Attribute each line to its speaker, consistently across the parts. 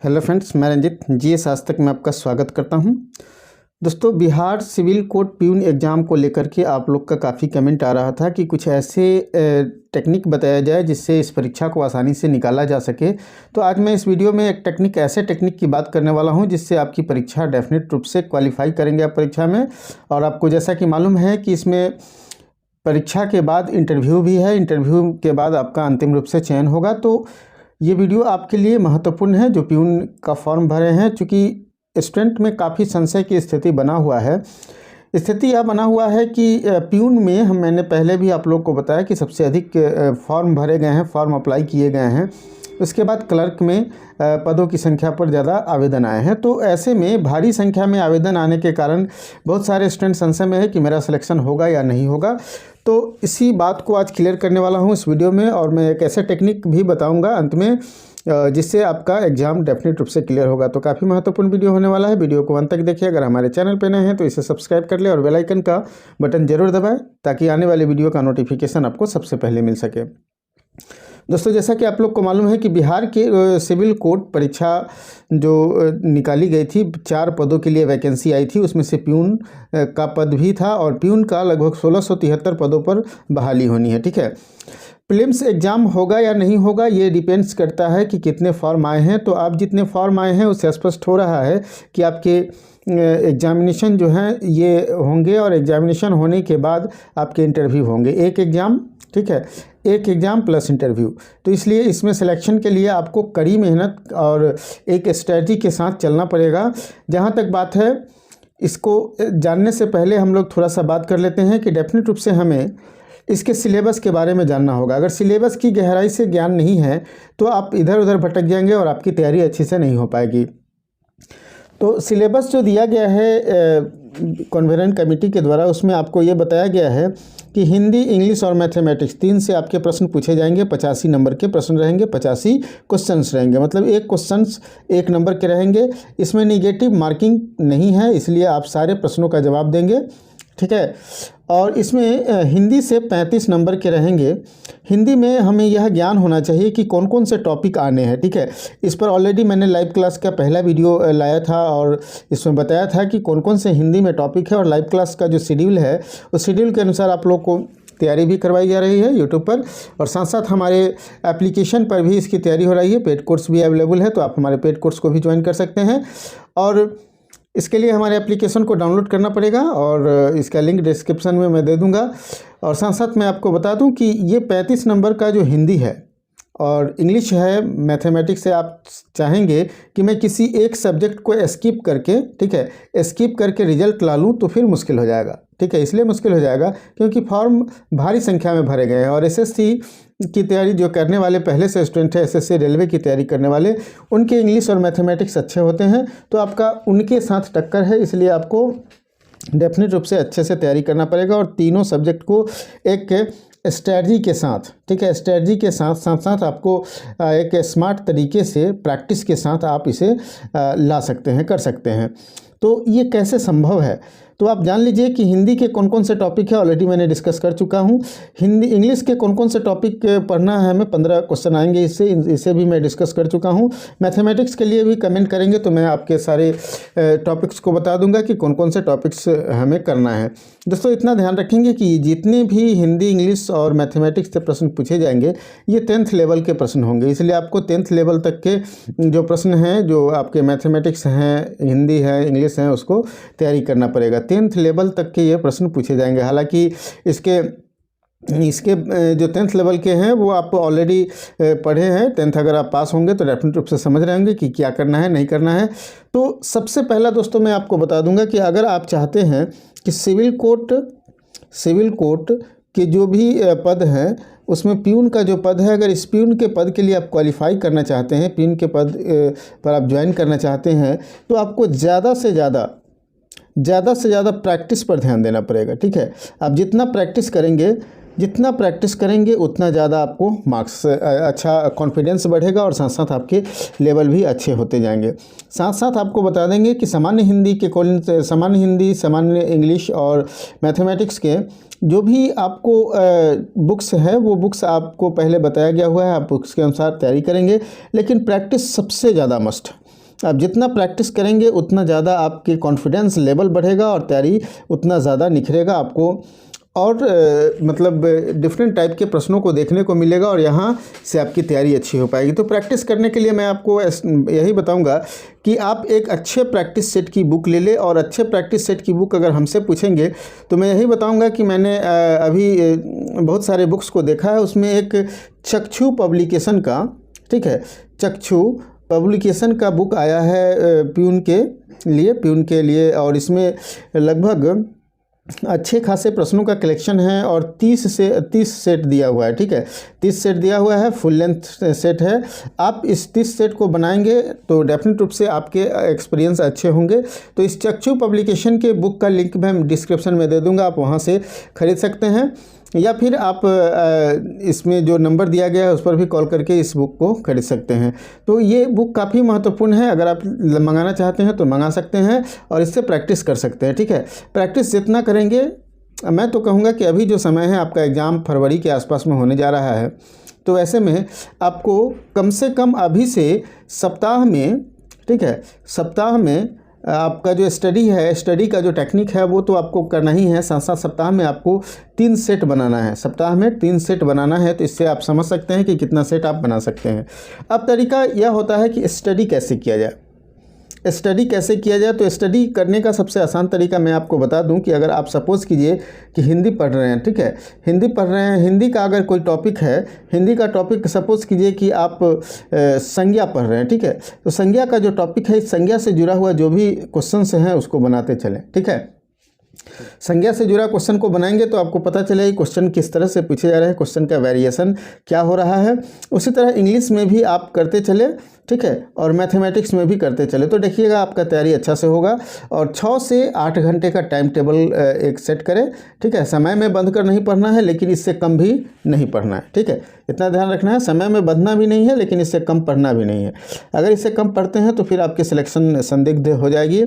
Speaker 1: Hello friends, मैं Ranjit GS आज तक में आपका स्वागत करता हूं। दोस्तों, Bihar civil court peon exam को लेकर के आप लोग का काफ़ी कमेंट आ रहा था कि कुछ ऐसे टेक्निक बताया जाए जिससे इस परीक्षा को आसानी से निकाला जा सके। तो आज मैं इस वीडियो में एक ऐसे टेक्निक की बात करने वाला हूं जिससे आपकी परीक्षा डेफिनेट रूप से क्वालिफाई करेंगे आप परीक्षा में। और आपको जैसा कि मालूम है कि इसमें परीक्षा के बाद इंटरव्यू भी है, इंटरव्यू के बाद आपका अंतिम रूप से चयन होगा। तो ये वीडियो आपके लिए महत्वपूर्ण है जो प्यून का फॉर्म भरे हैं, क्योंकि स्टूडेंट में काफ़ी संशय की स्थिति बना हुआ है। स्थिति यह बना हुआ है कि प्यून में मैंने पहले भी आप लोग को बताया कि सबसे अधिक फॉर्म भरे गए हैं, फॉर्म अप्लाई किए गए हैं। उसके बाद क्लर्क में पदों की संख्या पर ज़्यादा आवेदन आए हैं। तो ऐसे में भारी संख्या में आवेदन आने के कारण बहुत सारे स्टूडेंट संशय में है कि मेरा सिलेक्शन होगा या नहीं होगा। तो इसी बात को आज क्लियर करने वाला हूं इस वीडियो में, और मैं एक ऐसे टेक्निक भी बताऊंगा अंत में जिससे आपका एग्जाम डेफिनेट रूप से क्लियर होगा। तो काफ़ी महत्वपूर्ण वीडियो होने वाला है। वीडियो को अंत तक देखिए। अगर हमारे चैनल पर नए हैं तो इसे सब्सक्राइब कर ले और बेल आइकन का बटन जरूर दबाएं ताकि आने वाले वीडियो का नोटिफिकेशन आपको सबसे पहले मिल सके। दोस्तों, जैसा कि आप लोग को मालूम है कि बिहार के सिविल कोर्ट परीक्षा जो निकाली गई थी, 4 पदों के लिए वैकेंसी आई थी। उसमें से प्यून का पद भी था और प्यून का लगभग 1673 पदों पर बहाली होनी है। ठीक है, प्रीलिम्स एग्ज़ाम होगा या नहीं होगा ये डिपेंड्स करता है कि कितने फॉर्म आए हैं। तो आप जितने फॉर्म आए हैं उससे स्पष्ट हो रहा है कि आपके एग्जामिनेशन जो हैं ये होंगे, और एग्जामिनेशन होने के बाद आपके इंटरव्यू होंगे। एक एग्ज़ाम, ठीक है, एक एग्ज़ाम प्लस इंटरव्यू। तो इसलिए इसमें सिलेक्शन के लिए आपको कड़ी मेहनत और एक स्ट्रेटजी के साथ चलना पड़ेगा। जहाँ तक बात है, इसको जानने से पहले हम लोग थोड़ा सा बात कर लेते हैं कि डेफिनेट रूप से हमें इसके सिलेबस के बारे में जानना होगा। अगर सिलेबस की गहराई से ज्ञान नहीं है तो आप इधर उधर भटक जाएंगे और आपकी तैयारी अच्छी से नहीं हो पाएगी। तो सिलेबस जो दिया गया है कॉन्वेरेंट कमेटी के द्वारा, उसमें आपको ये बताया गया है कि हिंदी, इंग्लिश और मैथमेटिक्स 3 से आपके प्रश्न पूछे जाएंगे। 85 नंबर के प्रश्न रहेंगे, 85 क्वेश्चंस रहेंगे, मतलब एक क्वेश्चंस 1 नंबर के रहेंगे। इसमें निगेटिव मार्किंग नहीं है, इसलिए आप सारे प्रश्नों का जवाब देंगे। ठीक है, और इसमें हिंदी से 35 नंबर के रहेंगे। हिंदी में हमें यह ज्ञान होना चाहिए कि कौन कौन से टॉपिक आने हैं। ठीक है, इस पर ऑलरेडी मैंने लाइव क्लास का पहला वीडियो लाया था और इसमें बताया था कि कौन कौन से हिंदी में टॉपिक है, और लाइव क्लास का जो शेड्यूल है उस शेड्यूल के अनुसार आप लोग को तैयारी भी करवाई जा रही है यूट्यूब पर, और साथ साथ हमारे एप्लीकेशन पर भी इसकी तैयारी हो रही है। पेड कोर्स भी अवेलेबल है, तो आप हमारे पेड कोर्स को भी ज्वाइन कर सकते हैं। और इसके लिए हमारे एप्लीकेशन को डाउनलोड करना पड़ेगा और इसका लिंक डिस्क्रिप्शन में मैं दे दूंगा। और साथ साथ मैं आपको बता दूं कि ये 35 नंबर का जो हिंदी है और इंग्लिश है, मैथमेटिक्स से आप चाहेंगे कि मैं किसी एक सब्जेक्ट को स्किप करके, ठीक है, स्किप करके रिजल्ट ला लूँ तो फिर मुश्किल हो जाएगा। ठीक है, इसलिए मुश्किल हो जाएगा क्योंकि फॉर्म भारी संख्या में भरे गए हैं। और एसएससी की तैयारी जो करने वाले पहले से स्टूडेंट है, एसएससी रेलवे की तैयारी करने वाले, उनके इंग्लिश और मैथमेटिक्स अच्छे होते हैं, तो आपका उनके साथ टक्कर है। इसलिए आपको डेफिनेट रूप से अच्छे से तैयारी करना पड़ेगा और तीनों सब्जेक्ट को एक स्ट्रैटेजी के साथ, ठीक है, स्ट्रैटेजी के साथ साथ आपको एक स्मार्ट तरीके से प्रैक्टिस के साथ आप इसे ला सकते हैं, कर सकते हैं। तो ये कैसे संभव है, तो आप जान लीजिए कि हिंदी के कौन कौन से टॉपिक है ऑलरेडी मैंने डिस्कस कर चुका हूँ। हिंदी, इंग्लिश के कौन कौन से टॉपिक पढ़ना है, हमें 15 क्वेश्चन आएंगे, इसे भी मैं डिस्कस कर चुका हूँ। मैथमेटिक्स के लिए भी कमेंट करेंगे तो मैं आपके सारे टॉपिक्स को बता दूंगा कि कौन कौन से टॉपिक्स हमें करना है। दोस्तों, इतना ध्यान रखेंगे कि जितने भी हिंदी, इंग्लिश और मैथमेटिक्स से प्रश्न पूछे जाएंगे ये 10th लेवल के प्रश्न होंगे। इसलिए आपको 10th लेवल तक के जो प्रश्न हैं, जो आपके मैथमेटिक्स हैं, हिंदी है, इंग्लिश हैं, उसको तैयारी करना पड़ेगा। 10th लेवल तक के ये प्रश्न पूछे जाएंगे। हालांकि इसके जो 10th लेवल के हैं वो आप ऑलरेडी पढ़े हैं। 10th अगर आप पास होंगे तो डेफिनेट रूप से समझ रहे होंगे कि क्या करना है, नहीं करना है। तो सबसे पहला दोस्तों मैं आपको बता दूंगा कि अगर आप चाहते हैं कि सिविल कोर्ट के जो भी पद हैं उसमें प्यून का जो पद है, अगर इस प्यून के पद के लिए आप क्वालिफाई करना चाहते हैं, प्यून के पद पर आप ज्वाइन करना चाहते हैं, तो आपको ज़्यादा से ज़्यादा प्रैक्टिस पर ध्यान देना पड़ेगा। ठीक है, आप जितना प्रैक्टिस करेंगे उतना ज़्यादा आपको मार्क्स, अच्छा कॉन्फिडेंस बढ़ेगा और साथ साथ आपके लेवल भी अच्छे होते जाएंगे। साथ साथ आपको बता देंगे कि सामान्य हिंदी, सामान्य इंग्लिश और मैथमेटिक्स के जो भी आपको बुक्स है वो बुक्स आपको पहले बताया गया हुआ है, आप बुक्स के अनुसार तैयारी करेंगे। लेकिन प्रैक्टिस सबसे ज़्यादा मस्ट है। आप जितना प्रैक्टिस करेंगे उतना ज़्यादा आपके कॉन्फिडेंस लेवल बढ़ेगा और तैयारी उतना ज़्यादा निखरेगा आपको, और मतलब डिफरेंट टाइप के प्रश्नों को देखने को मिलेगा और यहाँ से आपकी तैयारी अच्छी हो पाएगी। तो प्रैक्टिस करने के लिए मैं आपको यही बताऊंगा कि आप एक अच्छे प्रैक्टिस सेट की बुक ले लें, और अच्छे प्रैक्टिस सेट की बुक अगर हमसे पूछेंगे तो मैं यही बताऊंगा कि मैंने अभी बहुत सारे बुक्स को देखा है, उसमें एक चक्षु पब्लिकेशन का, ठीक है, चक्षु पब्लिकेशन का बुक आया है प्यून के लिए, और इसमें लगभग अच्छे खासे प्रश्नों का कलेक्शन है और 30 सेट दिया हुआ है, ठीक है, 30 सेट दिया हुआ है, फुल लेंथ सेट है। आप इस 30 सेट को बनाएंगे तो डेफिनेट रूप से आपके एक्सपीरियंस अच्छे होंगे। तो इस चक्षु पब्लिकेशन के बुक का लिंक मैं डिस्क्रिप्शन में दे दूंगा, आप वहां से खरीद सकते हैं, या फिर आप इसमें जो नंबर दिया गया है उस पर भी कॉल करके इस बुक को खरीद सकते हैं। तो ये बुक काफ़ी महत्वपूर्ण है, अगर आप मंगाना चाहते हैं तो मंगा सकते हैं और इससे प्रैक्टिस कर सकते हैं, ठीक है। प्रैक्टिस जितना करेंगे, मैं तो कहूँगा कि अभी जो समय है आपका एग्ज़ाम फरवरी के आसपास में होने जा रहा है, तो ऐसे में आपको कम से कम अभी से सप्ताह में, ठीक है, सप्ताह में आपका जो स्टडी है, स्टडी का जो टेक्निक है वो तो आपको करना ही है, साथ साथ सप्ताह में आपको 3 सेट बनाना है, सप्ताह में 3 सेट बनाना है। तो इससे आप समझ सकते हैं कि कितना सेट आप बना सकते हैं। अब तरीका यह होता है कि स्टडी कैसे किया जाए। तो स्टडी करने का सबसे आसान तरीका मैं आपको बता दूं कि अगर आप सपोज़ कीजिए कि हिंदी पढ़ रहे हैं, ठीक है, हिंदी पढ़ रहे हैं, हिंदी का अगर कोई टॉपिक है, हिंदी का टॉपिक सपोज़ कीजिए कि आप संज्ञा पढ़ रहे हैं, ठीक है, तो संज्ञा का जो टॉपिक है, इस संज्ञा से जुड़ा हुआ जो भी क्वेश्चंस हैं उसको बनाते चलें, ठीक है। संज्ञा से जुड़ा क्वेश्चन को बनाएंगे तो आपको पता चलेगा क्वेश्चन किस तरह से पूछे जा रहे हैं, क्वेश्चन का वेरिएशन क्या हो रहा है। उसी तरह इंग्लिश में भी आप करते चले, ठीक है, और मैथमेटिक्स में भी करते चले, तो देखिएगा आपका तैयारी अच्छा से होगा। और 6 से 8 घंटे का टाइम टेबल एक सेट करें, ठीक है। समय में बंध कर नहीं पढ़ना है, लेकिन इससे कम भी नहीं पढ़ना है, ठीक है, इतना ध्यान रखना है। समय में बंधना भी नहीं है, लेकिन इससे कम पढ़ना भी नहीं है। अगर इससे कम पढ़ते हैं तो फिर आपकी सिलेक्शन संदिग्ध हो जाएगी,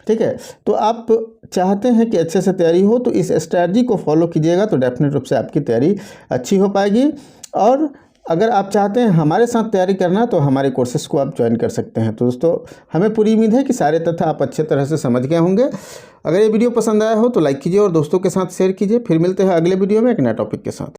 Speaker 1: ठीक है। तो आप चाहते हैं कि अच्छे से तैयारी हो, तो इस स्ट्रैटेजी को फॉलो कीजिएगा तो डेफिनेट रूप से आपकी तैयारी अच्छी हो पाएगी। और अगर आप चाहते हैं हमारे साथ तैयारी करना तो हमारे कोर्सेज़ को आप ज्वाइन कर सकते हैं। तो दोस्तों, हमें पूरी उम्मीद है कि सारे तथ्य आप अच्छे तरह से समझ गए होंगे। अगर ये वीडियो पसंद आया हो तो लाइक कीजिए और दोस्तों के साथ शेयर कीजिए। फिर मिलते हैं अगले वीडियो में एक नए टॉपिक के साथ।